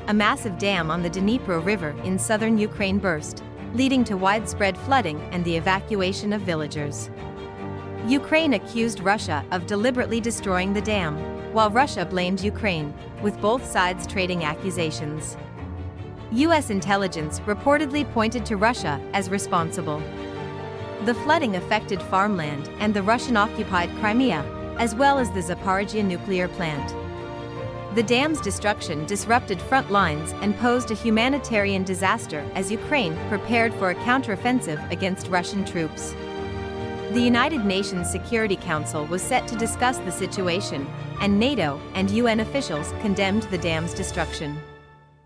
a massive dam on the Dnipro River in southern Ukraine burst, leading to widespread flooding and the evacuation of villagers. Ukraine accused Russia of deliberately destroying the dam, while Russia blamed Ukraine, with both sides trading accusations. U.S. intelligence reportedly pointed to Russia as responsible. The flooding affected farmland and the Russian-occupied Crimea, as well as the Zaporizhzhia nuclear plant. The dam's destruction disrupted front lines and posed a humanitarian disaster as Ukraine prepared for a counteroffensive against Russian troops. The United Nations Security Council was set to discuss the situation, and NATO and UN officials condemned the dam's destruction.